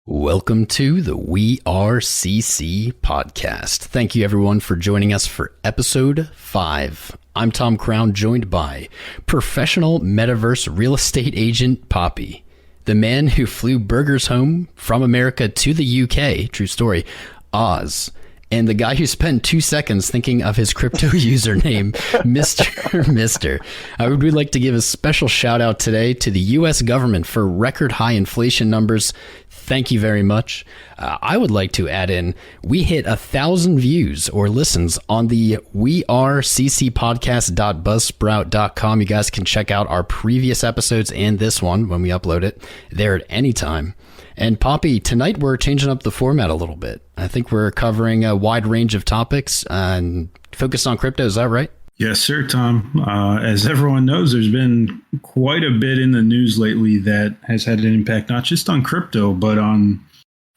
Welcome to the We Are CC podcast. Thank you everyone for joining us for episode 5. I'm Tom Crown, joined by professional metaverse real estate agent Poppy, the man who flew burgers home from America to the UK, true story, Oz, and the guy who spent 2 seconds thinking of his crypto username, Mr. Mister. I would like to give a special shout out today to the US government for record high inflation numbers. Thank you very much. I would like to add in, we hit 1,000 views or listens on the weareccpodcast.buzzsprout.com. You guys can check out our previous episodes and this one when we upload it there at any time. And Poppy, tonight we're changing up the format a little bit. I think we're covering a wide range of topics and focused on crypto. Is that right? Yes, sir, Tom. As everyone knows, there's been quite a bit in the news lately that has had an impact not just on crypto, but on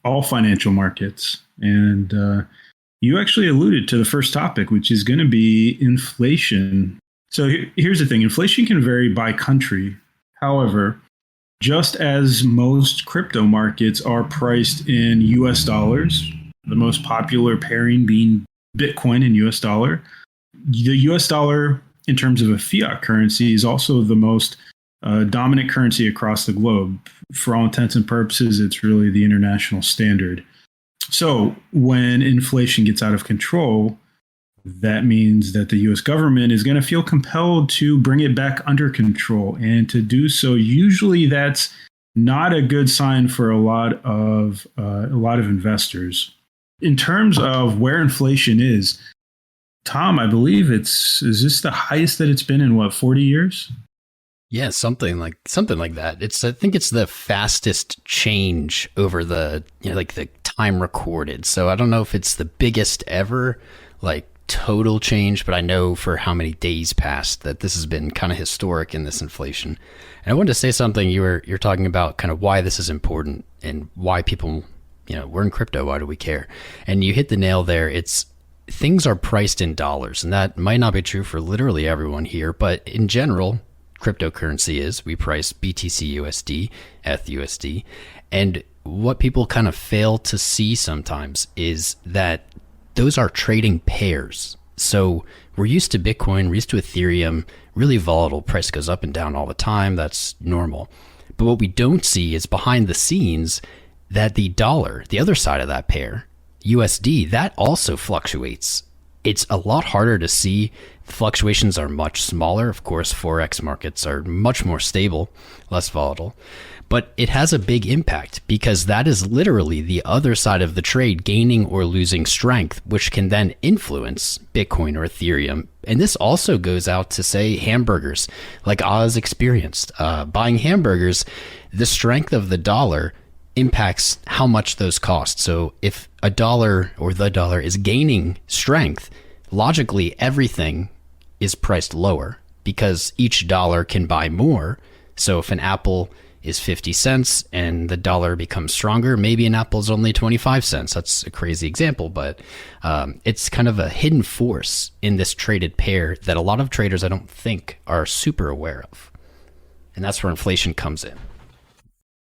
all financial markets. And you actually alluded to the first topic, which is going to be inflation. So here's the thing. Inflation can vary by country. However, just as most crypto markets are priced in US dollars, the most popular pairing being Bitcoin and US dollar, the US dollar, in terms of a fiat currency, is also the most dominant currency across the globe. For all intents and purposes, it's really the international standard. So when inflation gets out of control, that means that the US government is going to feel compelled to bring it back under control. And to do so, usually that's not a good sign for a lot of investors. In terms of where inflation is, Tom, I believe is this the highest that it's been in 40 years? Yeah, something like that. I think it's the fastest change over the the time recorded. So I don't know if it's the biggest ever total change, but I know for how many days passed that this has been kind of historic in this inflation. And I wanted to say something. You're talking about kind of why this is important and why people, we're in crypto. Why do we care? And you hit the nail there. Things are priced in dollars, and that might not be true for literally everyone here, but in general, cryptocurrency is. We price BTC USD, ETH and what people kind of fail to see sometimes is that those are trading pairs. So we're used to Bitcoin, we're used to Ethereum, really volatile, price goes up and down all the time, that's normal. But what we don't see is behind the scenes that the dollar, the other side of that pair, USD, that also fluctuates. It's a lot harder to see. Fluctuations are much smaller. Of course, Forex markets are much more stable, less volatile. But it has a big impact because that is literally the other side of the trade gaining or losing strength, which can then influence Bitcoin or Ethereum. And this also goes out to, say, hamburgers, like Oz experienced. Buying hamburgers, the strength of the dollar impacts how much those cost. So if a dollar or the dollar is gaining strength, logically everything is priced lower because each dollar can buy more. So if an apple is 50 cents and the dollar becomes stronger, maybe an apple is only 25 cents. That's a crazy example, but it's kind of a hidden force in this traded pair that a lot of traders I don't think are super aware of. And that's where inflation comes in.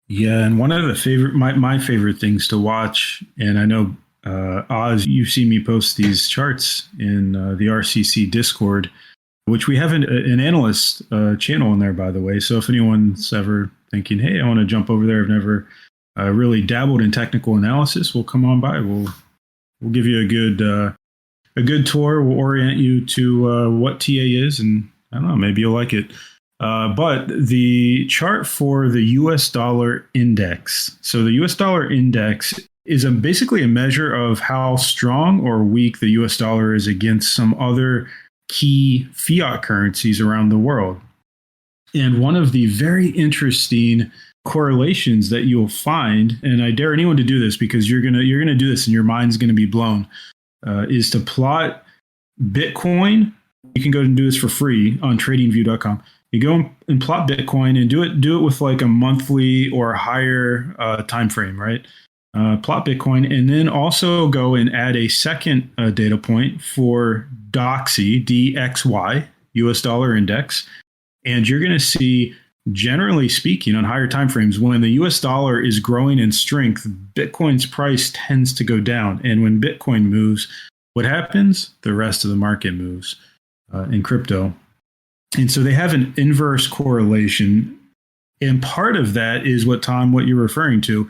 Yeah, and one of the my favorite things to watch, and I know Oz, you've seen me post these charts in the RCC Discord, which we have an analyst channel in there, by the way. So if anyone's ever thinking, hey, I want to jump over there, I've never really dabbled in technical analysis, we'll come on by. We'll give you a good tour. We'll orient you to what TA is, and I don't know, maybe you'll like it. But the chart for the US dollar index. So the US dollar index is basically a measure of how strong or weak the US dollar is against some other key fiat currencies around the world. And one of the very interesting correlations that you'll find, and I dare anyone to do this because you're gonna do this and your mind's gonna be blown, is to plot Bitcoin. You can go and do this for free on TradingView.com. You go and plot Bitcoin and do it with like a monthly or higher time frame, right? Plot Bitcoin, and then also go and add a second data point for DXY, US dollar index, and you're going to see generally speaking, on higher time frames, when the US dollar is growing in strength, Bitcoin's price tends to go down. And when Bitcoin moves, what happens? The rest of the market moves in crypto. And so they have an inverse correlation. And part of that is what, Tom, what you're referring to.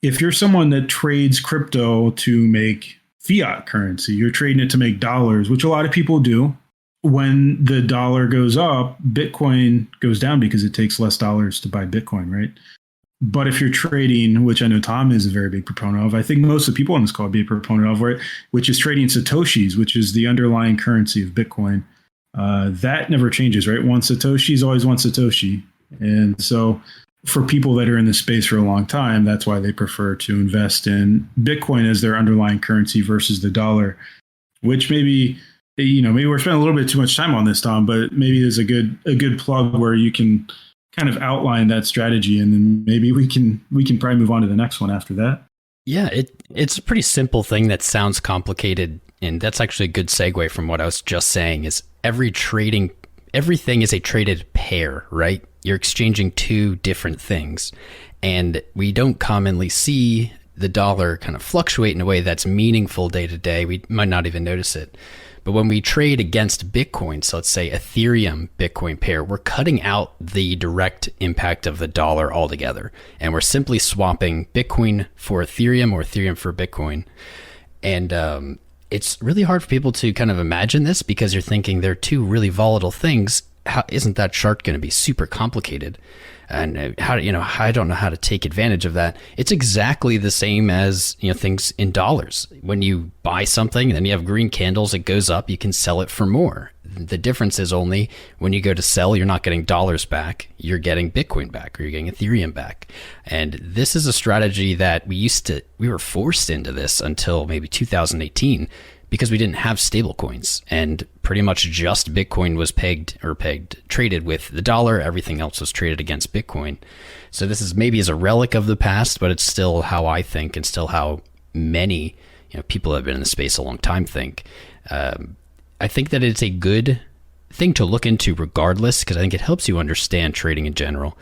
If you're someone that trades crypto to make fiat currency, you're trading it to make dollars, which a lot of people do. When the dollar goes up, Bitcoin goes down because it takes less dollars to buy Bitcoin, right? But if you're trading, which I know Tom is a very big proponent of, I think most of the people on this call would be a proponent of, right, which is trading Satoshis, which is the underlying currency of Bitcoin. That never changes, right? One Satoshi is always one Satoshi. And so for people that are in the space for a long time, that's why they prefer to invest in Bitcoin as their underlying currency versus the dollar, which maybe we're spending a little bit too much time on this, Tom, but maybe there's a good plug where you can kind of outline that strategy, and then maybe we can probably move on to the next one after that. Yeah, it's a pretty simple thing that sounds complicated, and that's actually a good segue from what I was just saying. Is everything is a traded pair, right? You're exchanging two different things, and we don't commonly see the dollar kind of fluctuate in a way that's meaningful day to day. We might not even notice it. But when we trade against Bitcoin, so let's say Ethereum Bitcoin pair, we're cutting out the direct impact of the dollar altogether. And we're simply swapping Bitcoin for Ethereum or Ethereum for Bitcoin. And it's really hard for people to kind of imagine this because you're thinking they're two really volatile things. How isn't that chart going to be super complicated? And I don't know how to take advantage of that. It's exactly the same as, things in dollars. When you buy something and then you have green candles, it goes up, you can sell it for more. The difference is only when you go to sell, you're not getting dollars back, you're getting Bitcoin back, or you're getting Ethereum back. And this is a strategy that we were forced into this until maybe 2018. Because we didn't have stable coins, and pretty much just Bitcoin was traded with the dollar. Everything else was traded against Bitcoin. So this is maybe as a relic of the past, but it's still how I think, and still how many people that have been in the space a long time think. I think that it's a good thing to look into regardless, because I think it helps you understand trading in general.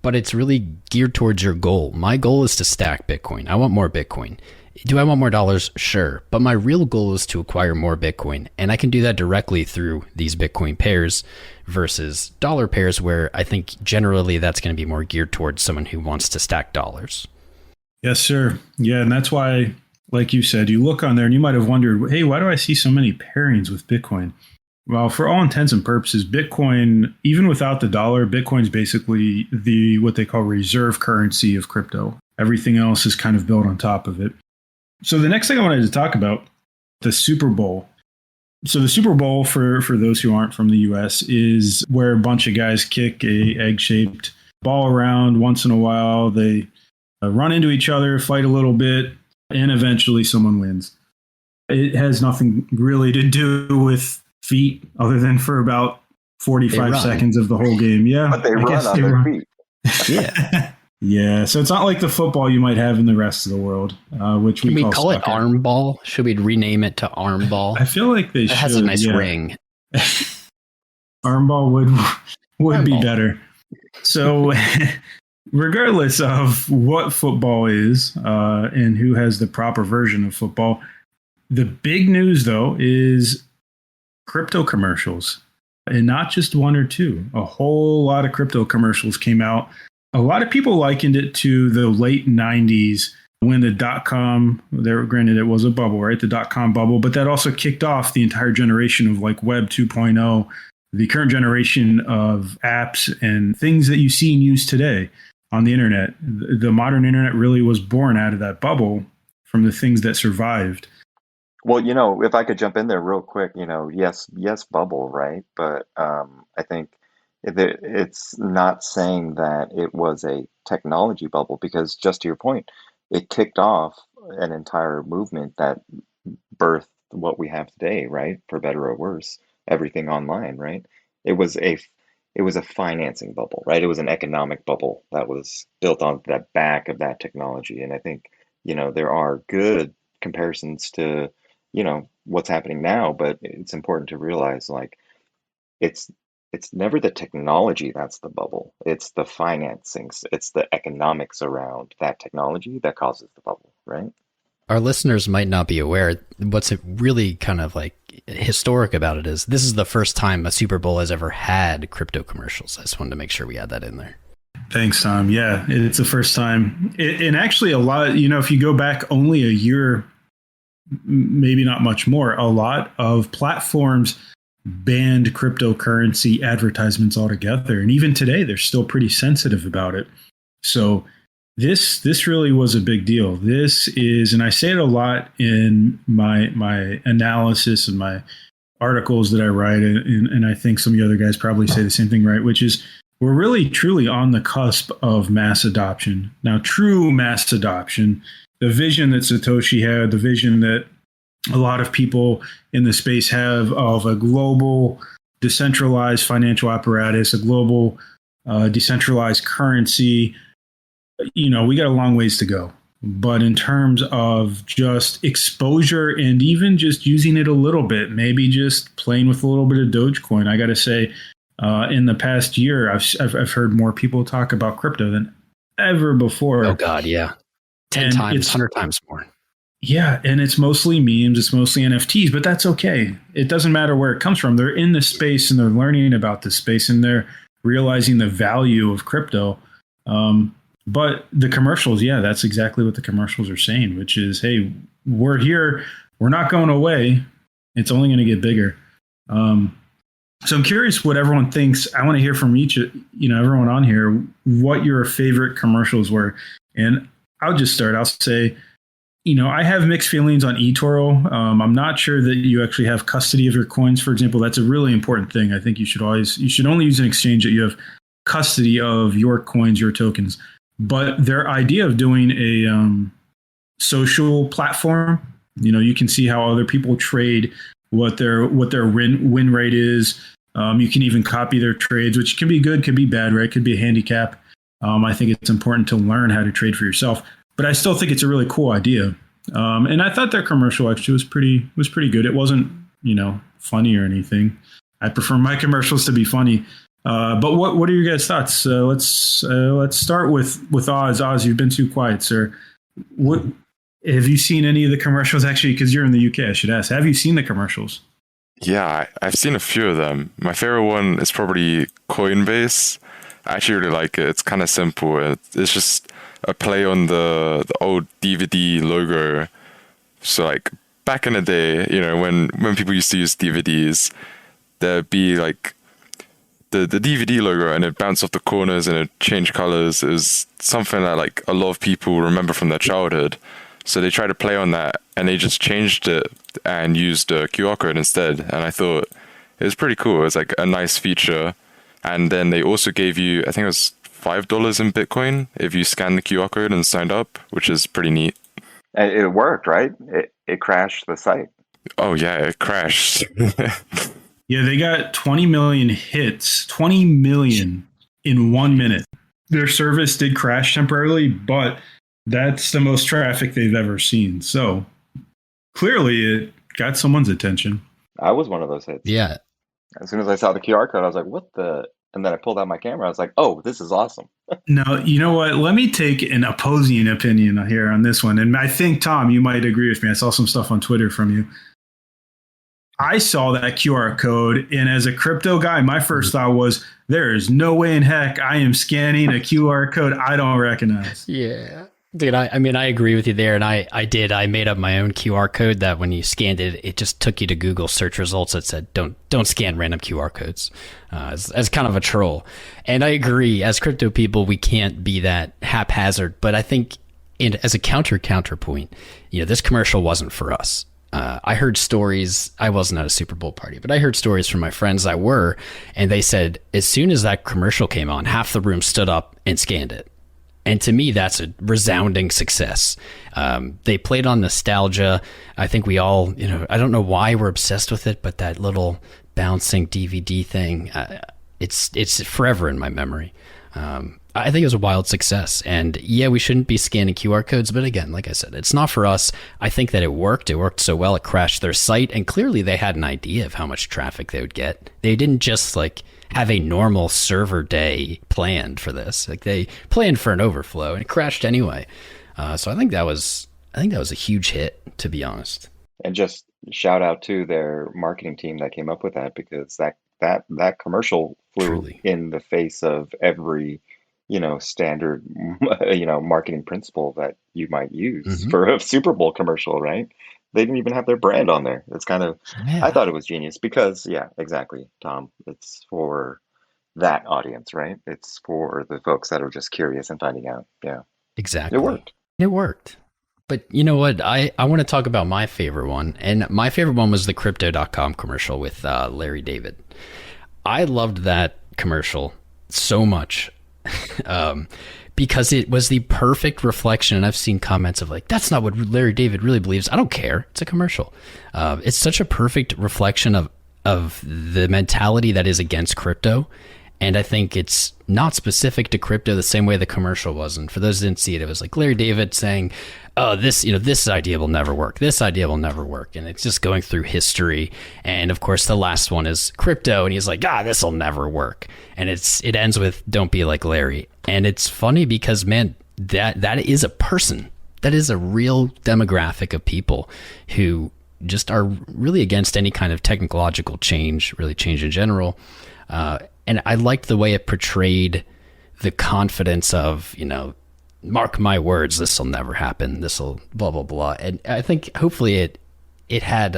But it's really geared towards your goal. My goal is to stack Bitcoin. I want more Bitcoin. Do I want more dollars? Sure. But my real goal is to acquire more Bitcoin. And I can do that directly through these Bitcoin pairs versus dollar pairs, where I think generally that's going to be more geared towards someone who wants to stack dollars. Yes, sir. Yeah. And that's why, like you said, you look on there and you might have wondered, hey, why do I see so many pairings with Bitcoin? Well, for all intents and purposes, Bitcoin, even without the dollar, Bitcoin's basically what they call reserve currency of crypto. Everything else is kind of built on top of it. So the next thing I wanted to talk about, the Super Bowl. So the Super Bowl, for those who aren't from the US, is where a bunch of guys kick a egg-shaped ball around. Once in a while, they run into each other, fight a little bit, and eventually someone wins. It has nothing really to do with feet other than for about 45 seconds of the whole game. Yeah. But they run on their feet. Yeah. Yeah, so it's not like the football you might have in the rest of the world, which we call it arm ball. Should we rename it to arm ball? I feel like they should. It has a nice ring. Arm ball would be better. So regardless of what football is and who has the proper version of football, the big news, though, is crypto commercials. And not just one or two. A whole lot of crypto commercials came out. A lot of people likened it to the late 90s when the dot-com, granted it was a bubble, right? The dot-com bubble, but that also kicked off the entire generation of like Web 2.0, the current generation of apps and things that you see and use today on the internet. The modern internet really was born out of that bubble from the things that survived. Well, if I could jump in there real quick, yes, bubble, right? But I think it's not saying that it was a technology bubble, because just to your point, it kicked off an entire movement that birthed what we have today, right? For better or worse, everything online, right? It was a financing bubble, right? It was an economic bubble that was built on the back of that technology. And I think, there are good comparisons to, what's happening now, but it's important to realize, like, it's it's never the technology that's the bubble. It's the financing, it's the economics around that technology that causes the bubble, right? Our listeners might not be aware. What's really kind of like historic about it is this is the first time a Super Bowl has ever had crypto commercials. I just wanted to make sure we had that in there. Thanks, Tom. Yeah, it's the first time. And actually a lot, if you go back only a year, maybe not much more, a lot of platforms banned cryptocurrency advertisements altogether. And even today, they're still pretty sensitive about it. So this really was a big deal. This is, and I say it a lot in my analysis and my articles that I write, and I think some of the other guys probably say the same thing, right? Which is we're really truly on the cusp of mass adoption. Now, true mass adoption, the vision that Satoshi had, the vision that a lot of people in the space have of a global decentralized financial apparatus, a global decentralized currency, we got a long ways to go. But in terms of just exposure and even just using it a little bit, maybe just playing with a little bit of Dogecoin, I got to say, in the past year, I've heard more people talk about crypto than ever before. Oh God, yeah, 10 times, 100 times more. Yeah, and it's mostly memes, it's mostly NFTs, but that's okay. It doesn't matter where it comes from. They're in the space and they're learning about this space and they're realizing the value of crypto. But the commercials, yeah, that's exactly what the commercials are saying, which is, hey, we're here, we're not going away. It's only going to get bigger. So I'm curious what everyone thinks. I want to hear from everyone on here, what your favorite commercials were. And I'll just start. I'll say, I have mixed feelings on eToro. I'm not sure that you actually have custody of your coins, for example. That's a really important thing. I think you should only use an exchange that you have custody of your coins, your tokens. But their idea of doing a social platform, you can see how other people trade, what their win rate is. You can even copy their trades, which can be good, could be bad, right? Could be a handicap. I think it's important to learn how to trade for yourself. But I still think it's a really cool idea. And I thought their commercial actually was pretty good. It wasn't, funny or anything. I prefer my commercials to be funny. But what are your guys' thoughts? Let's start with Oz. Oz, you've been too quiet, sir. What have you seen any of the commercials? Actually, because you're in the UK, I should ask. Have you seen the commercials? Yeah, I've seen a few of them. My favorite one is probably Coinbase. I actually really like it. It's kind of simple. It's just a play on the old DVD logo. So like back in the day, when people used to use DVDs, there'd be like the DVD logo and it bounced off the corners and it changed colors. Is something that like a lot of people remember from their childhood. So they tried to play on that and they just changed it and used a QR code instead. And I thought it was pretty cool. It was like a nice feature. And then they also gave you, I think it was $5 in Bitcoin if you scanned the QR code and signed up, which is pretty neat. And it worked, right? It crashed the site. Oh yeah, it crashed. Yeah, they got 20 million hits, 20 million in 1 minute. Their service did crash temporarily, but that's the most traffic they've ever seen. So clearly it got someone's attention. I was one of those hits. Yeah. As soon as I saw the QR code, I was like, what the? And then I pulled out my camera. I was like, oh, this is awesome. Now, you know what? Let me take an opposing opinion here on this one. And I think, Tom, you might agree with me. I saw some stuff on Twitter from you. I saw that QR code, and as a crypto guy, my first thought was, there is no way in heck I am scanning a QR code I don't recognize. Yeah. Dude, I mean, I agree with you there. And I made up my own QR code that when you scanned it, it just took you to Google search results that said, don't scan random QR codes as kind of a troll. And I agree, as crypto people, we can't be that haphazard. But I think as a counterpoint, this commercial wasn't for us. I heard stories. I wasn't at a Super Bowl party, but I heard stories from my friends that were, and they said as soon as that commercial came on, half the room stood up and scanned it. And to me, that's a resounding success. They played on nostalgia. I think we all, I don't know why we're obsessed with it, but that little bouncing DVD thing, it's forever in my memory. I think it was a wild success. And yeah, we shouldn't be scanning QR codes. But again, like I said, it's not for us. I think that it worked. It worked so well, it crashed their site. And clearly they had an idea of how much traffic they would get. They didn't just have a normal server day planned for this. Like they planned for an overflow and it crashed anyway. So I think that was a huge hit, to be honest. And just shout out to their marketing team that came up with that, because that commercial flew Truly. in the face of every, standard, marketing principle that you might use for a Super Bowl commercial, right? They didn't even have their brand on there. It's kind of, I thought it was genius because, yeah, exactly, Tom. It's for that audience, right? It's for the folks that are just curious and finding out. Yeah, Exactly. it worked. It worked. But you know what? I want to talk about my favorite one. And my favorite one was the Crypto.com commercial with Larry David. I loved that commercial so much because it was the perfect reflection. And I've seen comments of like, that's not what Larry David really believes. I don't care. It's a commercial. It's such a perfect reflection of the mentality that is against crypto. And I think it's not specific to crypto the same way the commercial was. And for those who didn't see it, it was like Larry David saying, oh, this idea will never work. This idea will never work. And it's just going through history. And of course, the last one is crypto. And he's like, this will never work. And it ends with, don't be like Larry. And it's funny because, man, that is a person. That is a real demographic of people who just are really against any kind of technological change, really change in general. And I liked the way it portrayed the confidence of, mark my words, this will never happen. This will blah, blah, blah. And I think hopefully it had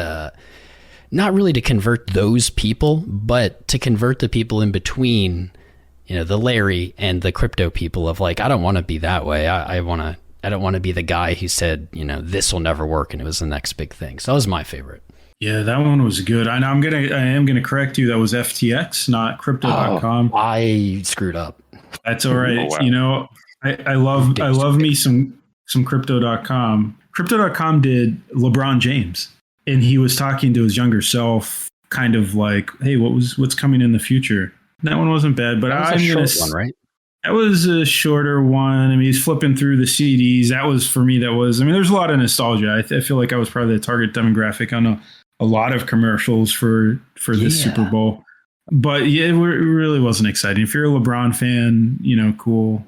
not really to convert those people, but to convert the people in between, the Larry and the crypto people of like, I don't want to be that way. I don't want to be the guy who said, this will never work. And it was the next big thing. So that was my favorite. Yeah, that one was good. I am gonna correct you. That was FTX, not Crypto.com. I screwed up. That's all right. Oh, wow. I love me some Crypto.com. Crypto.com did LeBron James, and he was talking to his younger self, kind of like, "Hey, what's coming in the future?" That one wasn't bad, but that was a short one, right? That was a shorter one. I mean, he's flipping through the CDs. That was for me. There's a lot of nostalgia. I feel like I was probably the target demographic on a lot of commercials for this Super Bowl. But yeah, it really wasn't exciting. If you're a LeBron fan, cool.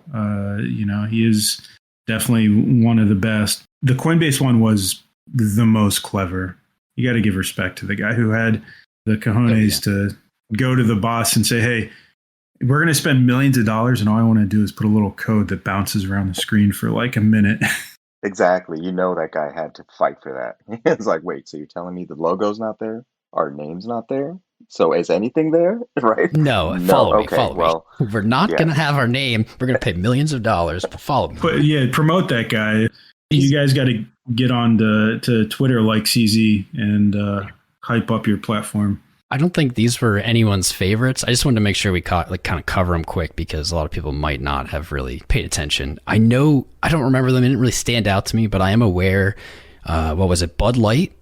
He is definitely one of the best. The Coinbase one was the most clever. You got to give respect to the guy who had the cojones to go to the boss and say, hey, we're going to spend millions of dollars and all I want to do is put a little code that bounces around the screen for like a minute. Exactly. That guy had to fight for that. It's like, wait, so you're telling me the logo's not there? Our name's not there? So is anything there? Right? No, follow me. We're not going to have our name. We're going to pay millions of dollars, but follow me. But yeah, promote that guy. You guys got to get on to Twitter like CZ and hype up your platform. I don't think these were anyone's favorites. I just wanted to make sure we kind of cover them quick because a lot of people might not have really paid attention. I don't remember them. It didn't really stand out to me, but I am aware. What was it? Bud Light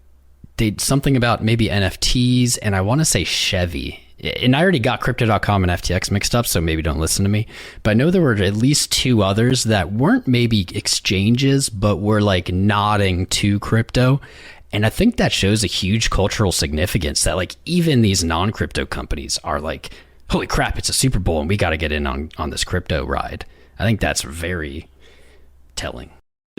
did something about maybe NFTs, and I want to say Chevy. And I already got Crypto.com and FTX mixed up, so maybe don't listen to me. But I know there were at least two others that weren't maybe exchanges, but were like nodding to crypto. And I think that shows a huge cultural significance that like even these non-crypto companies are like, holy crap, it's a Super Bowl and we got to get in on this crypto ride. I think that's very telling.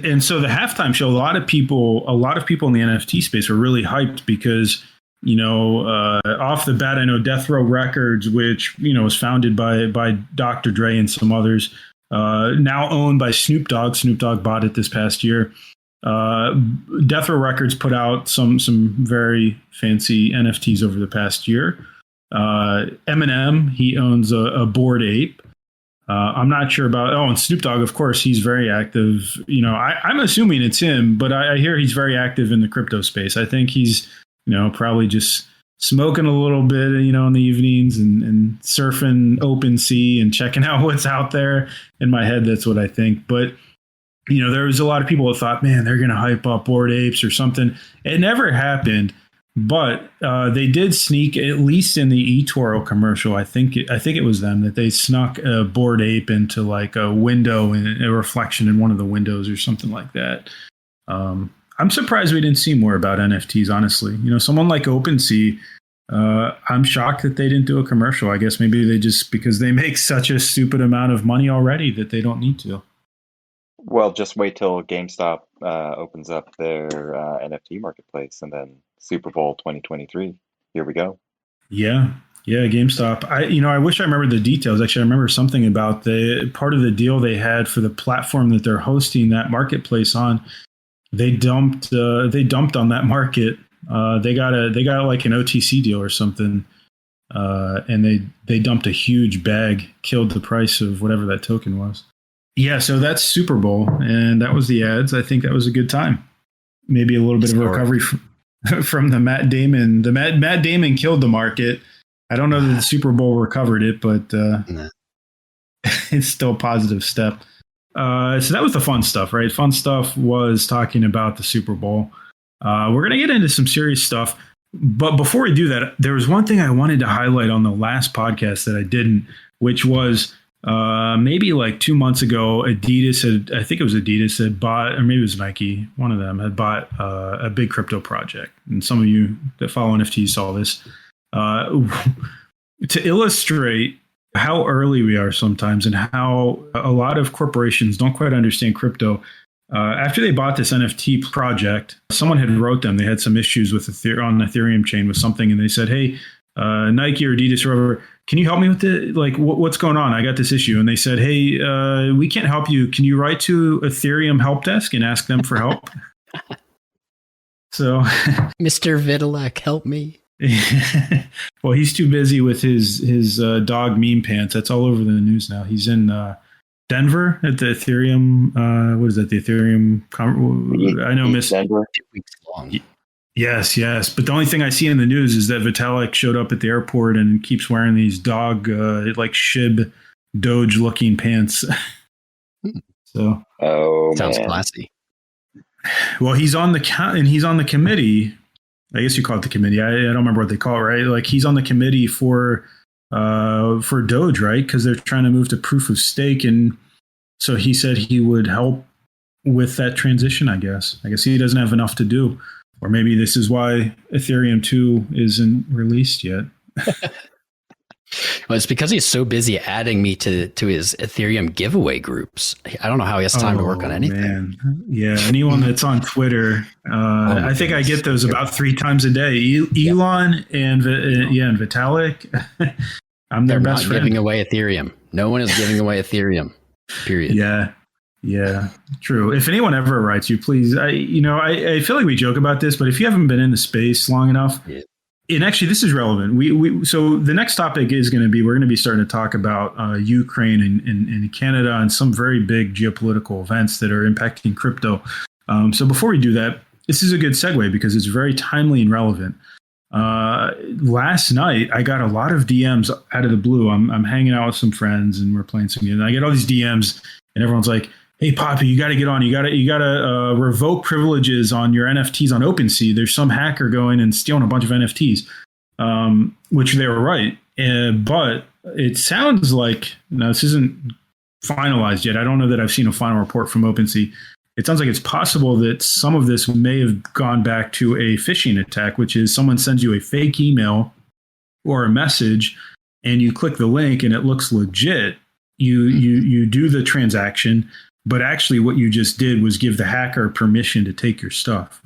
And so the halftime show, a lot of people in the NFT space were really hyped because, off the bat, I know Death Row Records, which, was founded by Dr. Dre and some others, now owned by Snoop Dogg. Snoop Dogg bought it this past year. Death Row Records put out some very fancy NFTs over the past year. Eminem, he owns a Bored Ape. I'm not sure about, and Snoop Dogg, of course, he's very active. I'm assuming it's him, but I hear he's very active in the crypto space. I think he's, probably just smoking a little bit, in the evenings and surfing OpenSea and checking out what's out there. In my head, that's what I think. But there was a lot of people that thought, man, they're going to hype up Bored Apes or something. It never happened, but they did sneak, at least in the eToro commercial, I think it was them, that they snuck a Bored Ape into like a window and a reflection in one of the windows or something like that. I'm surprised we didn't see more about NFTs, honestly. Someone like OpenSea, I'm shocked that they didn't do a commercial. I guess maybe they just, because they make such a stupid amount of money already that they don't need to. Well, just wait till GameStop opens up their NFT marketplace, and then Super Bowl 2023. Here we go. Yeah. Yeah, GameStop. I wish I remembered the details. Actually, I remember something about the part of the deal they had for the platform that they're hosting that marketplace on. They dumped on that market. They got like an OTC deal or something, and they dumped a huge bag, killed the price of whatever that token was. Yeah, so that's Super Bowl, and that was the ads. I think that was a good time. Maybe a little bit of a recovery from the Matt Damon. Matt Damon killed the market. I don't know that the Super Bowl recovered it, but it's still a positive step. So that was the fun stuff, right? Fun stuff was talking about the Super Bowl. We're going to get into some serious stuff. But before we do that, there was one thing I wanted to highlight on the last podcast that I didn't, which was maybe like 2 months ago, Adidas had bought, or maybe it was Nike, one of them had bought a big crypto project. And some of you that follow NFTs saw this. To illustrate how early we are sometimes and how a lot of corporations don't quite understand crypto. After they bought this NFT project, someone had wrote them. They had some issues with on the Ethereum chain with something, and they said, "Hey, Nike or Adidas or whatever, can you help me with it? Like, what's going on? I got this issue." And they said, "Hey, we can't help you. Can you write to Ethereum help desk and ask them for help?" So, Mr. Vitalik, help me. Well, he's too busy with his dog meme pants. That's all over the news now. He's in Denver at the Ethereum. What is that? The Ethereum. I know, Miss Denver. 2 weeks long. Yes. But the only thing I see in the news is that Vitalik showed up at the airport and keeps wearing these dog like Shib Doge looking pants. So, Sounds classy. Well, he's on the committee. I guess you call it the committee. I don't remember what they call it, right? Like he's on the committee for Doge, right? Because they're trying to move to proof of stake, and so he said he would help with that transition. I guess he doesn't have enough to do, or maybe this is why Ethereum 2 isn't released yet. Well, it's because he's so busy adding me to his Ethereum giveaway groups. I don't know how he has time to work on anything. Man. Yeah, anyone that's on Twitter, I think I get those about 3 times a day. Elon and Vitalik. I'm their best friend. Giving away Ethereum. No one is giving away Ethereum. Period. Yeah, true. If anyone ever writes you, please. I feel like we joke about this, but if you haven't been in the space long enough. Yeah. And actually, this is relevant. So the next topic is going to be, we're going to be starting to talk about Ukraine and Canada and some very big geopolitical events that are impacting crypto. So before we do that, this is a good segue because it's very timely and relevant. Last night, I got a lot of DMs out of the blue. I'm hanging out with some friends and we're playing some games. I get all these DMs and everyone's like, "Hey, Poppy, you got to get on. You got to revoke privileges on your NFTs on OpenSea. There's some hacker going and stealing a bunch of NFTs," which they were right. But it sounds like, now this isn't finalized yet. I don't know that I've seen a final report from OpenSea. It sounds like it's possible that some of this may have gone back to a phishing attack, which is someone sends you a fake email or a message and you click the link and it looks legit. You do the transaction. But actually what you just did was give the hacker permission to take your stuff.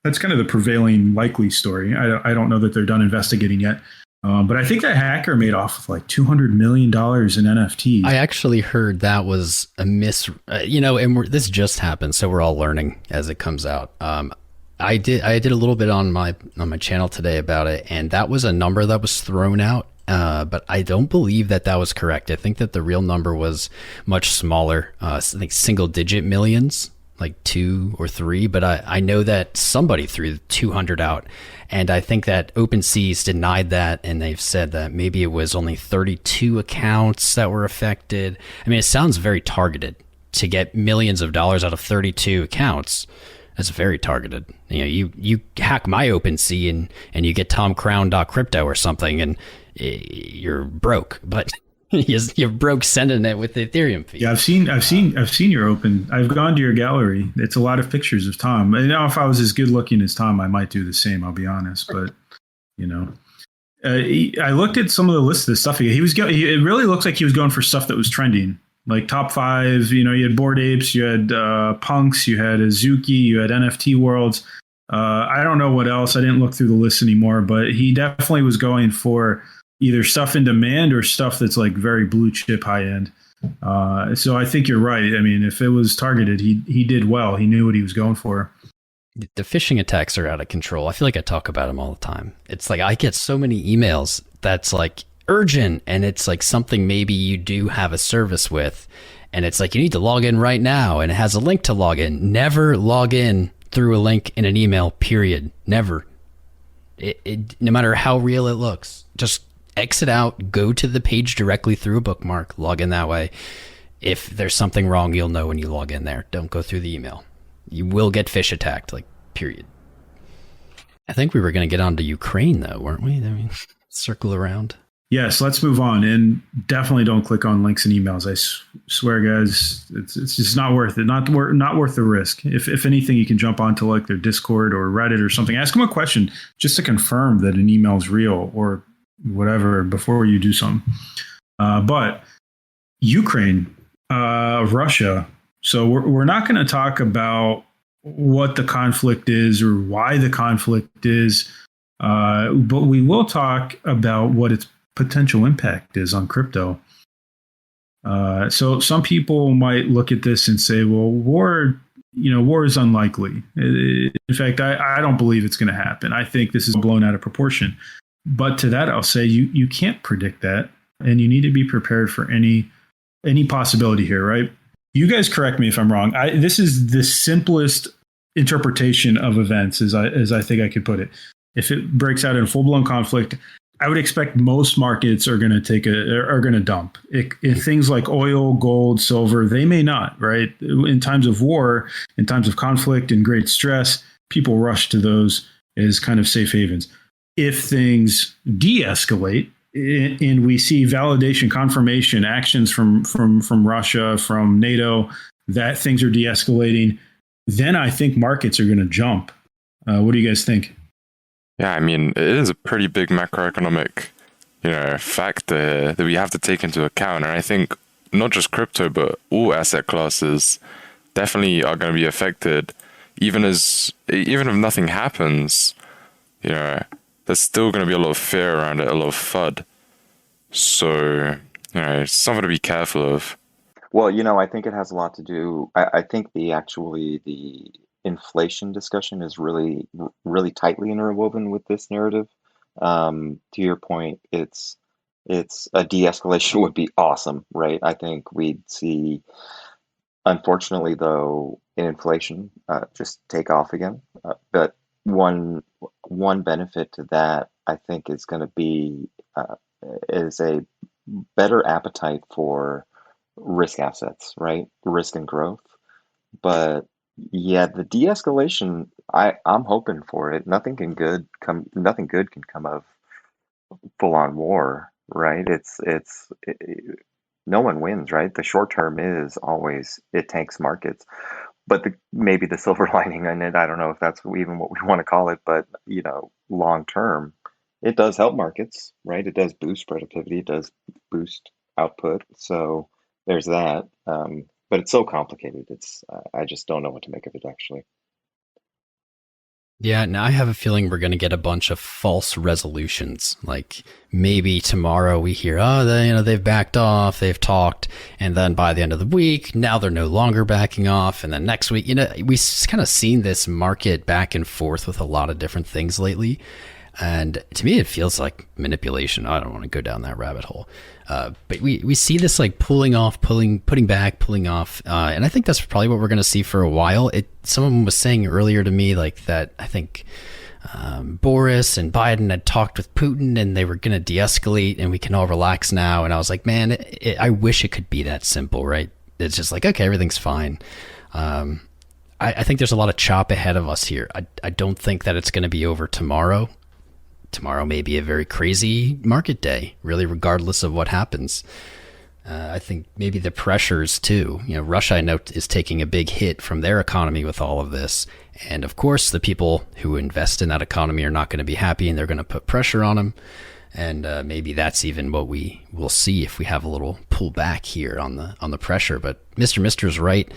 That's kind of the prevailing likely story. I don't know that they're done investigating yet. But I think that hacker made off with like $200 million in NFTs. I actually heard that was a and this just happened, so we're all learning as it comes out. I did a little bit on my channel today about it, and that was a number that was thrown out. But I don't believe that was correct. I think that the real number was much smaller, I think single digit millions, like 2 or 3. But I know that somebody threw 200 out. And I think that OpenSea's denied that. And they've said that maybe it was only 32 accounts that were affected. I mean, it sounds very targeted to get millions of dollars out of 32 accounts. That's very targeted. You hack my OpenSea and you get TomCrown.crypto or something and you're broke, but you're broke sending it with the Ethereum fee. Yeah, I've seen your open. I've gone to your gallery. It's a lot of pictures of Tom. And now if I was as good looking as Tom, I might do the same, I'll be honest, but I looked at some of the lists of the stuff he was going. It really looks like he was going for stuff that was trending, like top 5. You know, you had Bored Apes, you had Punks, you had Azuki, you had NFT Worlds. I don't know what else. I didn't look through the list anymore, but he definitely was going for either stuff in demand or stuff that's like very blue chip high end. So I think you're right. I mean, if it was targeted, he did well. He knew what he was going for. The phishing attacks are out of control. I feel like I talk about them all the time. It's like I get so many emails that's like urgent, and it's like something maybe you do have a service with, and it's like you need to log in right now, and it has a link to log in. Never log in through a link in an email, period. Never. No matter how real it looks, just exit out, go to the page directly through a bookmark, log in that way. If there's something wrong, you'll know when you log in there. Don't go through the email. You will get phish attacked, like, period. I think we were going to get on to Ukraine, though, weren't we? I mean, circle around. Yes, let's move on. And definitely don't click on links and emails. I swear, guys, it's just not worth it. Not worth the risk. If anything, you can jump onto like their Discord or Reddit or something. Ask them a question just to confirm that an email is real or whatever before you do something. But Ukraine, Russia. So we're not going to talk about what the conflict is or why the conflict is, but we will talk about what its potential impact is on crypto. So some people might look at this and say, well, war is unlikely. In fact, I don't believe it's going to happen. I think this is blown out of proportion. But to that, I'll say you can't predict that, and you need to be prepared for any possibility here, right? You guys correct me if I'm wrong. This is the simplest interpretation of events as I think I could put it. If it breaks out in a full-blown conflict, I would expect most markets are going to dump. If things like oil, gold, silver, they may not, right? In times of war, in times of conflict and great stress, people rush to those as kind of safe havens. If things de-escalate, and we see validation, confirmation, actions from Russia, from NATO, that things are de-escalating, then I think markets are going to jump. What do you guys think? Yeah, I mean, it is a pretty big macroeconomic, factor that we have to take into account. And I think not just crypto, but all asset classes definitely are going to be affected. Even if nothing happens, there's still going to be a lot of fear around it, a lot of FUD. So, it's something to be careful of. Well, I think it has a lot to do. I think the inflation discussion is really, really tightly interwoven with this narrative. To your point, it's a de-escalation would be awesome, right? I think we'd see, unfortunately, though, inflation just take off again. But one benefit to that, I think, is going to be is a better appetite for risk assets, right? Risk and growth. But yeah, the de-escalation, I'm hoping for it. Nothing good can come of full-on war, right? No one wins, right? The short term is always it tanks markets. But maybe the silver lining in it, I don't know if that's even what we want to call it, but long term, it does help markets, right? It does boost productivity, it does boost output. So there's that. But it's so complicated. I just don't know what to make of it, actually. Yeah, now I have a feeling we're going to get a bunch of false resolutions. Like maybe tomorrow we hear, they've backed off, they've talked, and then by the end of the week, now they're no longer backing off, and then next week, we've kind of seen this market back and forth with a lot of different things lately. And to me, it feels like manipulation. I don't want to go down that rabbit hole. But we see this like pulling off, putting back, pulling off. And I think that's probably what we're going to see for a while. Someone was saying earlier to me like that I think Boris and Biden had talked with Putin and they were going to de-escalate and we can all relax now. And I was like, man, I wish it could be that simple, right? It's just like, okay, everything's fine. I think there's a lot of chop ahead of us here. I don't think that it's going to be over tomorrow. Tomorrow may be a very crazy market day, really, regardless of what happens. I think maybe the pressures too. Russia, I know, is taking a big hit from their economy with all of this. And of course, the people who invest in that economy are not going to be happy and they're going to put pressure on them. And maybe that's even what we will see if we have a little pullback here on the pressure. But Mr. Mister's right.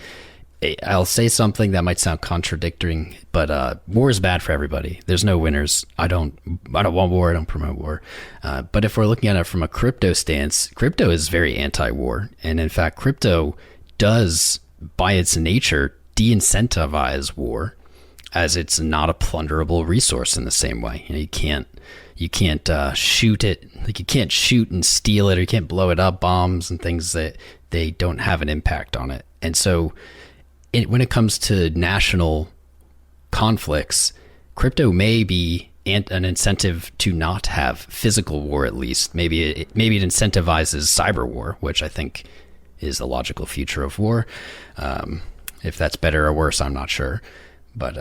I'll say something that might sound contradicting, but war is bad for everybody. There's no winners. I don't want war. I don't promote war. But if we're looking at it from a crypto stance, crypto is very anti-war. And in fact, crypto does, by its nature, de-incentivize war, as it's not a plunderable resource in the same way. You can't shoot it. Like, you can't shoot and steal it, or you can't blow it up, bombs and things that they don't have an impact on it. And so when it comes to national conflicts, crypto may be an incentive to not have physical war, at least. Maybe it incentivizes cyber war, which I think is the logical future of war. If that's better or worse, I'm not sure. But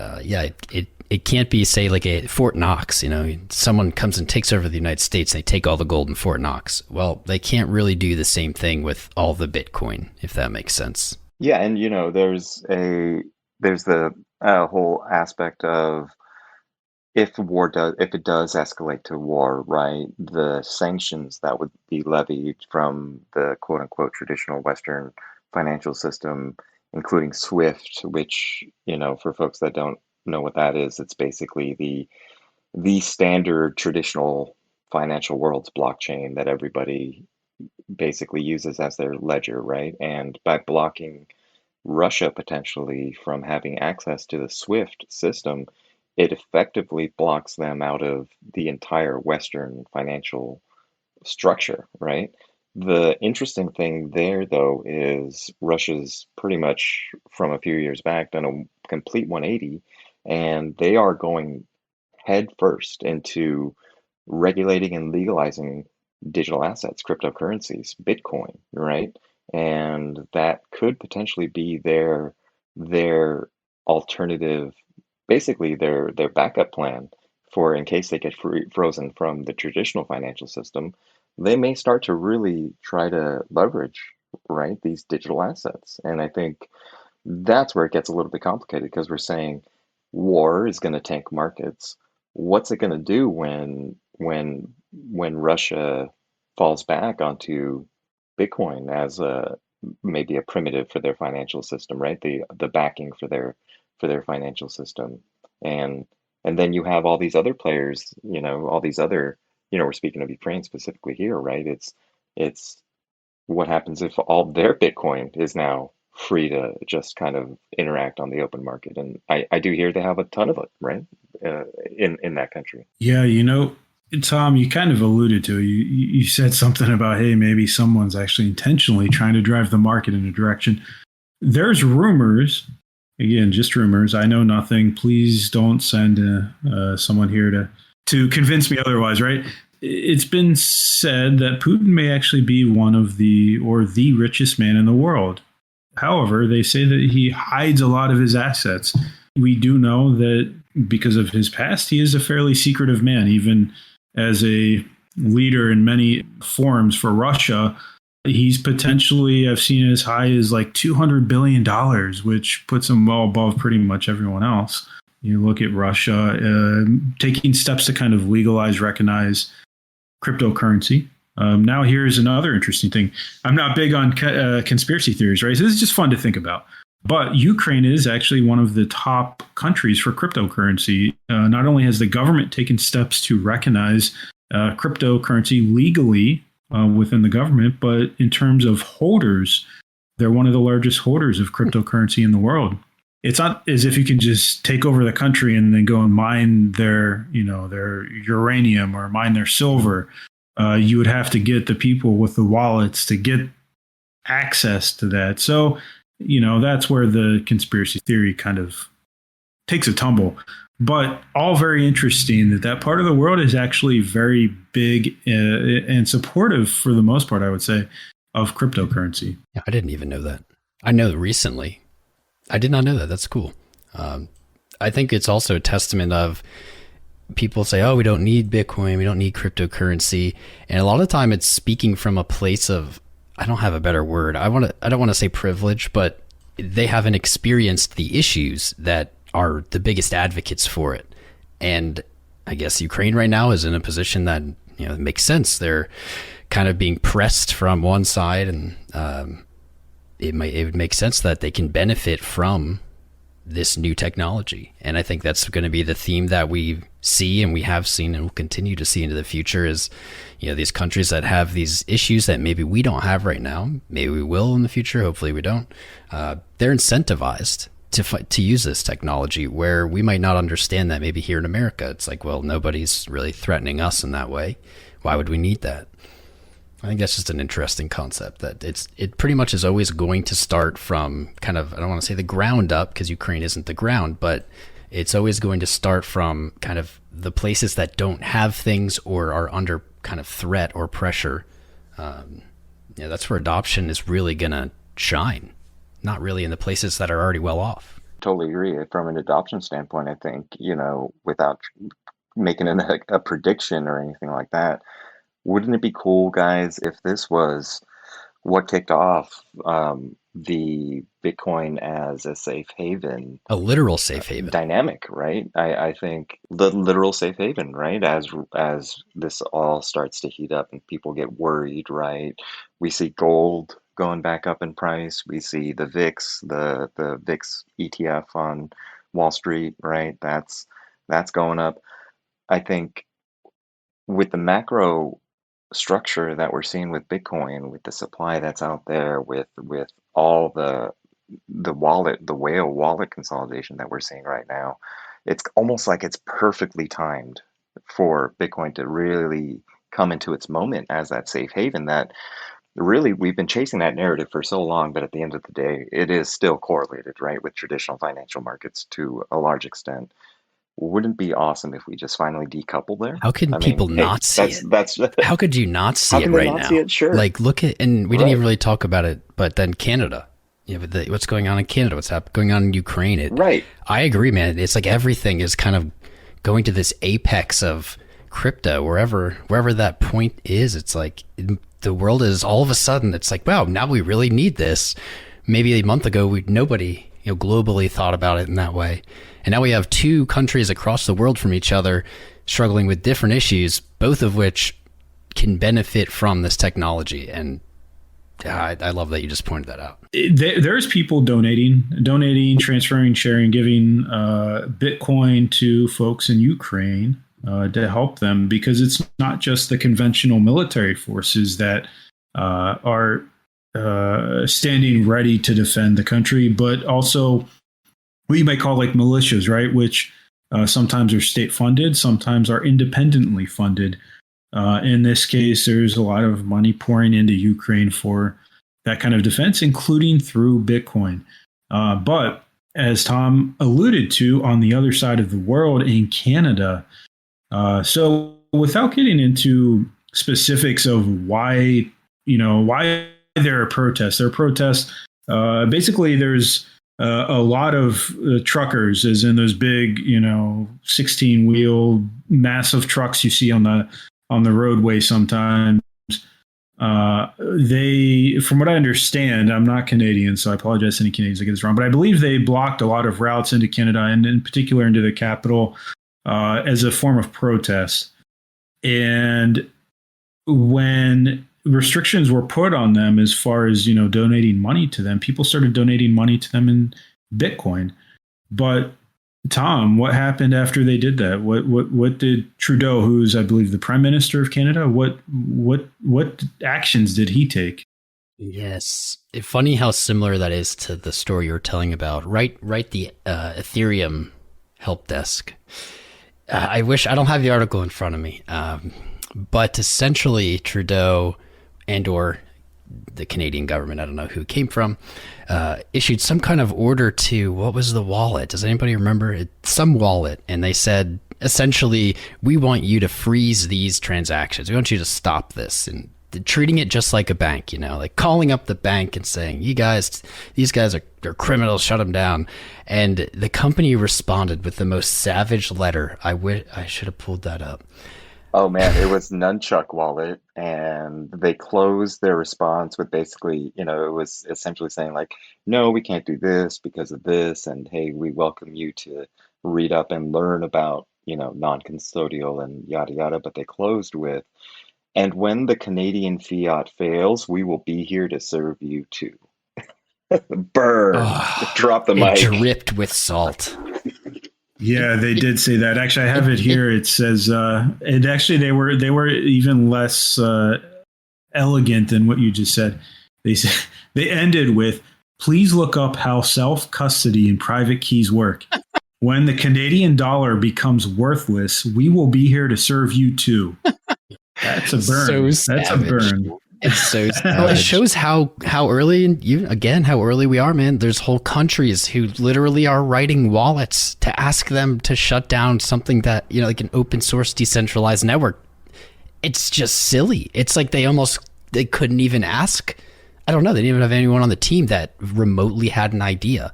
it can't be, say, like a Fort Knox. Someone comes and takes over the United States, and they take all the gold in Fort Knox. Well, they can't really do the same thing with all the Bitcoin, if that makes sense. Yeah, and there's the whole aspect of if it does escalate to war, right? The sanctions that would be levied from the quote unquote traditional Western financial system, including SWIFT, which, for folks that don't know what that is, it's basically the standard traditional financial world's blockchain that everybody basically uses as their ledger, right? And by blocking Russia potentially from having access to the SWIFT system, it effectively blocks them out of the entire Western financial structure, right? The interesting thing there, though, is Russia's pretty much from a few years back done a complete 180, and they are going head first into regulating and legalizing digital assets, cryptocurrencies, Bitcoin, right? And that could potentially be their alternative, basically their backup plan for in case they get frozen from the traditional financial system. They may start to really try to leverage, right, these digital assets. And I think that's where it gets a little bit complicated, because we're saying war is going to tank markets. What's it going to do when Russia falls back onto Bitcoin as maybe a primitive for their financial system, right? The backing for their financial system, and then you have all these other players, all these other, we're speaking of Ukraine specifically here, right? It's what happens if all their Bitcoin is now free to just kind of interact on the open market, and I do hear they have a ton of it, right, in that country. Yeah, Tom, you kind of alluded to it. You said something about, hey, maybe someone's actually intentionally trying to drive the market in a direction. There's rumors, again, just rumors. I know nothing. Please don't send someone here to convince me otherwise, right? It's been said that Putin may actually be one of the richest man in the world. However, they say that he hides a lot of his assets. We do know that because of his past, he is a fairly secretive man, even as a leader in many forums for Russia. He's potentially, I've seen as high as like $200 billion, which puts him well above pretty much everyone else. You look at Russia taking steps to kind of legalize, recognize cryptocurrency. Now, here's another interesting thing. I'm not big on conspiracy theories, right? So this is just fun to think about. But Ukraine is actually one of the top countries for cryptocurrency. Not only has the government taken steps to recognize cryptocurrency legally within the government, but in terms of holders, they're one of the largest holders of cryptocurrency in the world. It's not as if you can just take over the country and then go and mine their uranium or mine their silver. You would have to get the people with the wallets to get access to that. So, that's where the conspiracy theory kind of takes a tumble. But all very interesting that part of the world is actually very big and supportive, for the most part, I would say, of cryptocurrency. Yeah, I didn't even know that. I know recently. I did not know that. That's cool. I think it's also a testament of people say, oh, we don't need Bitcoin, we don't need cryptocurrency. And a lot of the time it's speaking from a place of, I don't have a better word. I don't want to say privilege, but they haven't experienced the issues that are the biggest advocates for it. And I guess Ukraine right now is in a position that, it makes sense. They're kind of being pressed from one side, and it would make sense that they can benefit from this new technology. And I think that's going to be the theme that we see, and we have seen, and will continue to see into the future, is, these countries that have these issues that maybe we don't have right now, maybe we will in the future, hopefully we don't, they're incentivized to use this technology, where we might not understand that. Maybe here in America, it's like, well, nobody's really threatening us in that way. Why would we need that? I think that's just an interesting concept, that it pretty much is always going to start from kind of, I don't want to say the ground up, because Ukraine isn't the ground, but it's always going to start from kind of the places that don't have things or are under kind of threat or pressure. That's where adoption is really going to shine, not really in the places that are already well off. Totally agree. From an adoption standpoint, I think, without making a prediction or anything like that, wouldn't it be cool, guys, if this was what kicked off the Bitcoin as a safe haven, a literal safe haven dynamic, right? I think the literal safe haven, right? As this all starts to heat up and people get worried, right? We see gold going back up in price. We see the VIX, the VIX ETF on Wall Street, right? That's going up. I think with the macro structure that we're seeing with Bitcoin, with the supply that's out there, with all the whale wallet consolidation that we're seeing right now, it's almost like it's perfectly timed for Bitcoin to really come into its moment as that safe haven that really we've been chasing that narrative for so long, but at the end of the day, it is still correlated, right, with traditional financial markets to a large extent. Wouldn't it be awesome if we just finally decouple there? How can people not see it? How could you not see it right now? See it? Sure. Like, look at, and we didn't even really talk about it, but then Canada, what's going on in Canada, what's going on in Ukraine. Right. I agree, man. It's like everything is kind of going to this apex of crypto, wherever that point is. It's like the world is all of a sudden, it's like, wow, now we really need this. Maybe a month ago, nobody globally thought about it in that way. And now we have two countries across the world from each other struggling with different issues, both of which can benefit from this technology. And I love that you just pointed that out. There's people donating, transferring, sharing, giving Bitcoin to folks in Ukraine to help them, because it's not just the conventional military forces that are standing ready to defend the country, but also what you might call like militias, right? Which sometimes are state funded, sometimes are independently funded. In this case, there's a lot of money pouring into Ukraine for that kind of defense, including through Bitcoin. But as Tom alluded to, on the other side of the world in Canada, so without getting into specifics of why there are protests, basically there's a lot of truckers, as in those big, 16-wheel massive trucks you see on the roadway sometimes. They, from what I understand, I'm not Canadian, so I apologize to any Canadians that get this wrong, but I believe they blocked a lot of routes into Canada, and in particular into the capital, as a form of protest. And when restrictions were put on them as far as, donating money to them, people started donating money to them in Bitcoin. But Tom, what happened after they did that? What did Trudeau, who's I believe the Prime Minister of Canada, what actions did he take? Yes, it's funny how similar that is to the story you're telling about. Right. The Ethereum help desk. I wish I don't have the article in front of me, but essentially Trudeau and or the Canadian government, I don't know who it came from, issued some kind of order to, what was the wallet? Does anybody remember? Some wallet. And they said, essentially, we want you to freeze these transactions. We want you to stop this. And treating it just like a bank, like calling up the bank and saying, these guys are criminals, shut them down. And the company responded with the most savage letter. I should have pulled that up. Oh man, it was Nunchuck Wallet, and they closed their response with basically, it was essentially saying like, no, we can't do this because of this, and hey, we welcome you to read up and learn about non-custodial and yada yada, but they closed with, and when the Canadian fiat fails, we will be here to serve you too. Burn. Oh, Drop the it mic. dripped with salt. Yeah, they did say that. Actually, I have it here. It says, and actually they were even less elegant than what you just said. They ended with, "Please look up how self-custody and private keys work. When the Canadian dollar becomes worthless, we will be here to serve you too." That's a burn. So That's a burn. It's so well, it shows how early how early we are, man. There's whole countries who literally are writing wallets to ask them to shut down something that, like an open source decentralized network. It's just silly. It's like they couldn't even ask. I don't know. They didn't even have anyone on the team that remotely had an idea,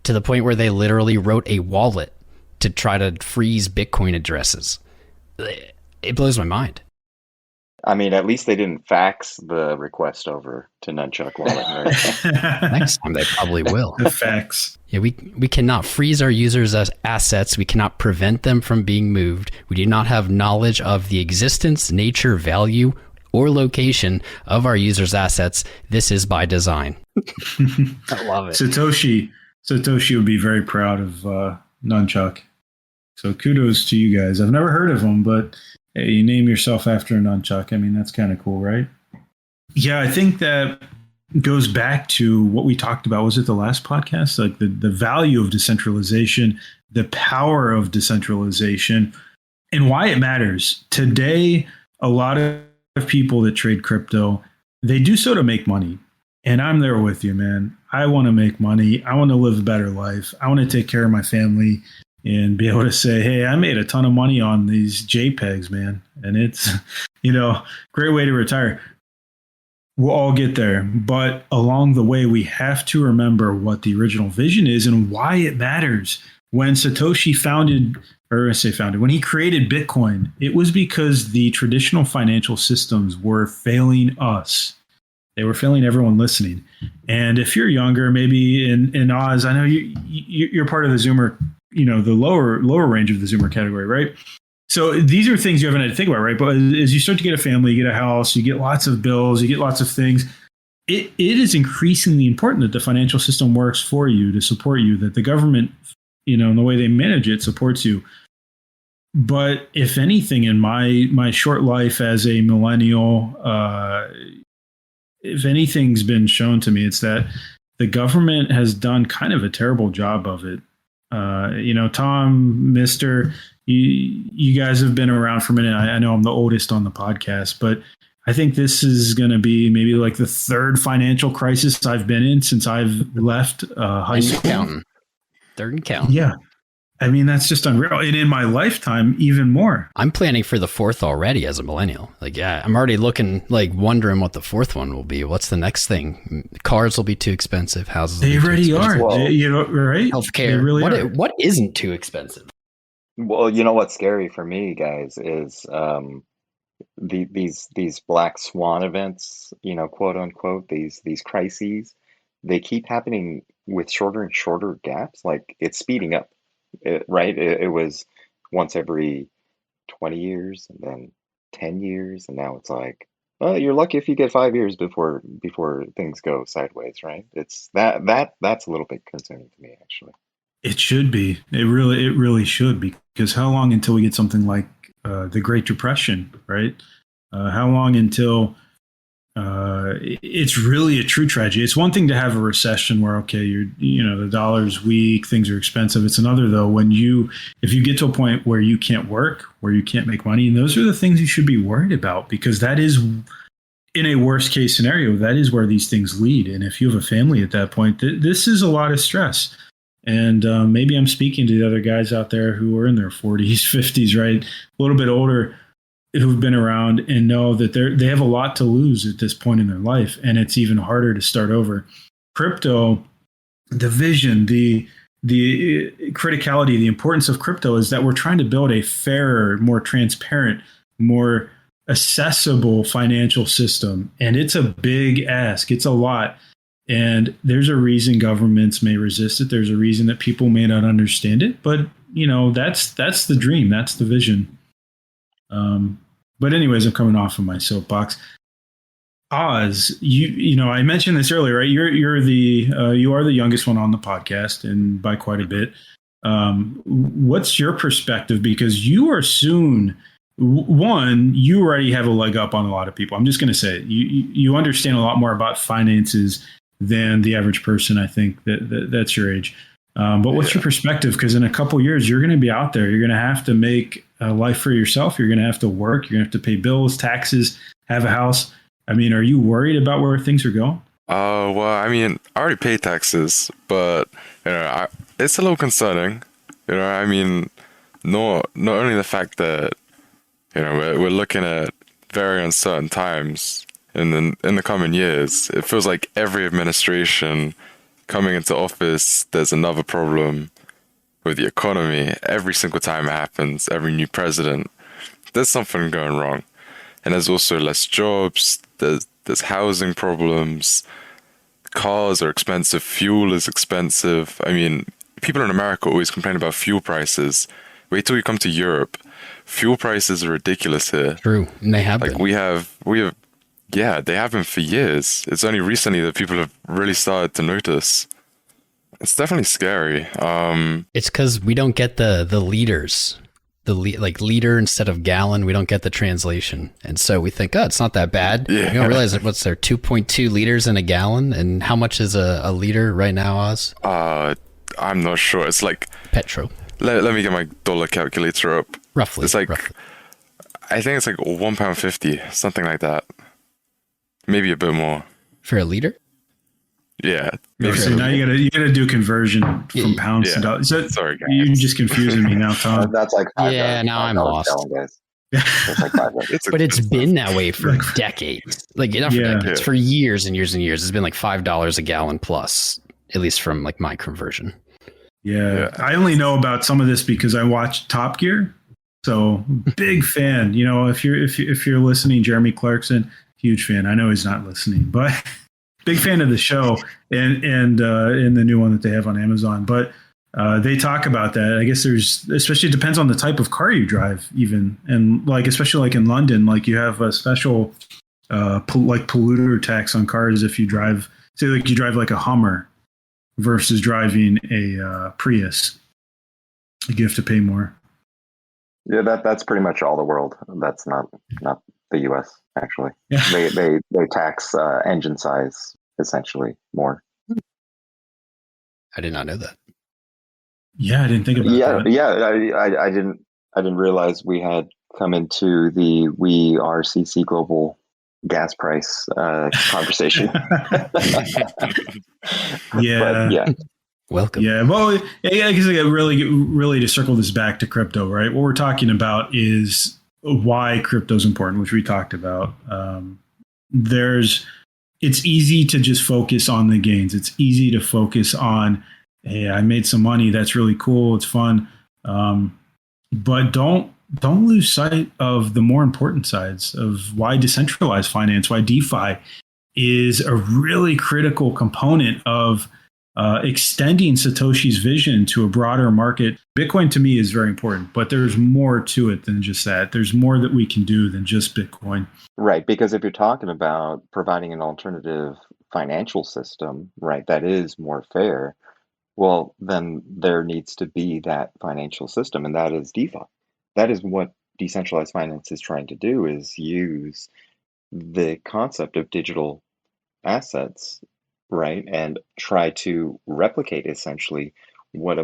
to the point where they literally wrote a wallet to try to freeze Bitcoin addresses. It blows my mind. I mean, at least they didn't fax the request over to Nunchuck Wallet. Right? Next time they probably will. The facts. Yeah, we cannot freeze our users' assets. We cannot prevent them from being moved. We do not have knowledge of the existence, nature, value, or location of our users' assets. This is by design. I love it. Satoshi would be very proud of Nunchuck. So kudos to you guys. I've never heard of them, but hey, you name yourself after a nunchuck. I mean, that's kind of cool, right? Yeah, I think that goes back to what we talked about. Was it the last podcast? Like the value of decentralization, the power of decentralization, and why it matters. Today, a lot of people that trade crypto, they do so to make money. And I'm there with you, man. I want to make money. I want to live a better life. I want to take care of my family and be able to say, hey, I made a ton of money on these JPEGs, man. And it's, great way to retire. We'll all get there. But along the way, we have to remember what the original vision is and why it matters. When Satoshi when he created Bitcoin, it was because the traditional financial systems were failing us. They were failing everyone listening. And if you're younger, maybe in Oz, I know you're part of the Zoomer, the lower range of the Zoomer category, right? So these are things you haven't had to think about, right? But as you start to get a family, you get a house, you get lots of bills, you get lots of things. It is increasingly important that the financial system works for you, to support you, that the government, in the way they manage it, supports you. But if anything, in my short life as a millennial, if anything's been shown to me, it's that the government has done kind of a terrible job of it. Tom, Mr., you guys have been around for a minute. I know I'm the oldest on the podcast, but I think this is going to be maybe like the third financial crisis I've been in since I've left high school. Third and counting. Yeah. I mean, that's just unreal. And in my lifetime, even more. I'm planning for the fourth already as a millennial. I'm already wondering what the fourth one will be. What's the next thing? Cars will be too expensive. Houses will they be already too expensive. are. Well, right? Healthcare. They really are. What isn't too expensive? Well, what's scary for me, guys, is these black swan events, quote unquote, these crises, they keep happening with shorter and shorter gaps. Like, it's speeding up. Right? It was once every 20 years and then 10 years. And now it's like, well, you're lucky if you get 5 years before things go sideways, right? It's that's a little bit concerning to me, actually. It should be. It really should, because how long until we get something like the Great Depression, right? How long until it's really a true tragedy? It's one thing to have a recession where, okay, the dollar's weak, things are expensive. It's another, though, if you get to a point where you can't work, where you can't make money, and those are the things you should be worried about, because that is, in a worst case scenario, that is where these things lead. And if you have a family at that point, this is a lot of stress. And maybe I'm speaking to the other guys out there who are in their 40s, 50s, right? A little bit older, who've been around and know that they have a lot to lose at this point in their life. And it's even harder to start over. Crypto, the vision, the criticality, the importance of crypto is that we're trying to build a fairer, more transparent, more accessible financial system. And it's a big ask. It's a lot. And there's a reason governments may resist it. There's a reason that people may not understand it. But that's the dream. That's the vision. But anyways, I'm coming off of my soapbox. Oz, I mentioned this earlier, right? You are the youngest one on the podcast, and by quite a bit. What's your perspective? Because you are soon. One, you already have a leg up on a lot of people. I'm just going to say it. You understand a lot more about finances than the average person. I think that's your age. But what's your perspective? Because in a couple years, you're going to be out there. You're going to have to make a life for yourself. You're going to have to work. You're going to have to pay bills, taxes, have a house. I mean, are you worried about where things are going? Well, I mean, I already pay taxes, but it's a little concerning. I mean, not only the fact that we're looking at very uncertain times in the coming years. It feels like every administration coming into office, there's another problem with the economy. Every single time it happens, every new president, there's something going wrong. And there's also less jobs, there's housing problems, cars are expensive, fuel is expensive. I mean, people in America always complain about fuel prices. Wait till you come to Europe. Fuel prices are ridiculous here. True, and they have been. We have, yeah, they have been for years. It's only recently that people have really started to notice. It's definitely scary. It's because we don't get the liters, like liter instead of gallon. We don't get the translation, and so we think, it's not that bad. Yeah. We don't realize that what's there, 2.2 liters in a gallon, and how much is a liter right now, Oz? I'm not sure. It's like petrol. Let me get my dollar calculator up. Roughly. It's like, I think it's like £1.50, something like that. Maybe a bit more. For a liter? Yeah. So now you gotta do conversion from pounds to dollars. Sorry, guys. You're just confusing me now, Tom. That's like now I'm lost. That's like $5. But it's been that way for decades. Like not for decades, for years and years and years. It's been like $5 a gallon plus, at least from like my conversion. Yeah, I only know about some of this because I watched Top Gear. So big fan. If you're listening, Jeremy Clarkson, huge fan. I know he's not listening, but big fan of the show and in the new one that they have on Amazon. But they talk about that. I guess especially it depends on the type of car you drive, even, and like especially like in London, like you have a special polluter tax on cars if you drive, say like you drive like a Hummer versus driving a Prius. You have to pay more. Yeah, that's pretty much all the world. That's not the U.S. actually. Yeah. They tax engine size essentially more. I did not know that. Yeah, I didn't think about that. Yeah, I didn't realize we had come into the RCC global gas price conversation. Yeah. But, yeah. Welcome. Yeah. Well, I guess really to circle this back to crypto, right? What we're talking about is why crypto is important, which we talked about. It's easy to just focus on the gains. It's easy to focus on, hey, I made some money. That's really cool. It's fun. But don't lose sight of the more important sides of why decentralized finance, why DeFi is a really critical component of extending Satoshi's vision to a broader market. Bitcoin to me is very important, but there's more to it than just that. There's more that we can do than just Bitcoin. Right, because if you're talking about providing an alternative financial system, right, that is more fair, well, then there needs to be that financial system, and that is DeFi. That is what decentralized finance is trying to do, is use the concept of digital assets, right, and try to replicate essentially what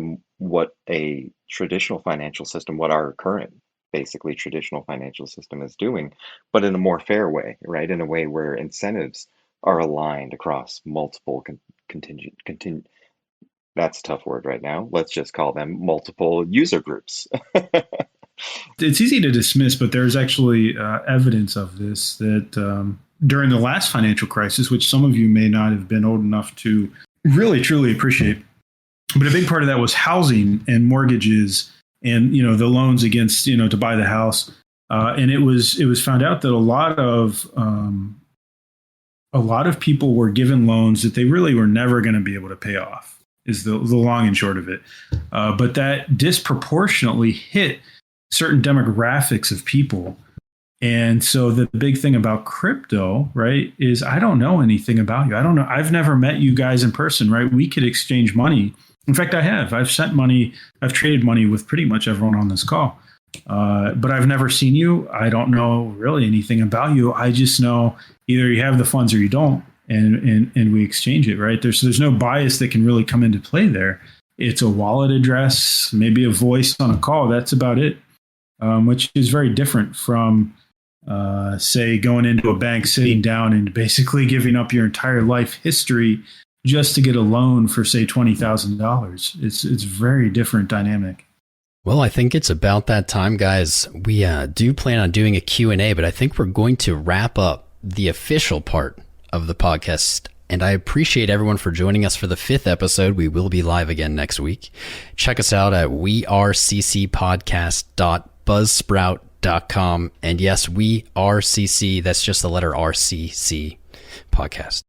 a traditional financial system, what our current basically traditional financial system is doing, but in a more fair way, right, in a way where incentives are aligned across multiple contingent. That's a tough word right now. Let's just call them multiple user groups. It's easy to dismiss, but there's actually evidence of this that during the last financial crisis, which some of you may not have been old enough to really truly appreciate, but a big part of that was housing and mortgages and the loans against to buy the house, and it was found out that a lot of people were given loans that they really were never going to be able to pay off. is the long and short of it. But that disproportionately hit certain demographics of people. And so the big thing about crypto, right, is I don't know anything about you. I don't know. I've never met you guys in person, right? We could exchange money. In fact, I have. I've sent money. I've traded money with pretty much everyone on this call. But I've never seen you. I don't know really anything about you. I just know either you have the funds or you don't. And we exchange it, right? There's no bias that can really come into play there. It's a wallet address, maybe a voice on a call. That's about it, which is very different from, say, going into a bank, sitting down and basically giving up your entire life history just to get a loan for, say, $20,000. It's very different dynamic. Well, I think it's about that time, guys. We do plan on doing a Q&A, but I think we're going to wrap up the official part of the podcast. And I appreciate everyone for joining us for the 5th episode. We will be live again next week. Check us out at weareccpodcast.buzzsprout.com. And yes, we are CC. That's just the letter RCC. Podcast.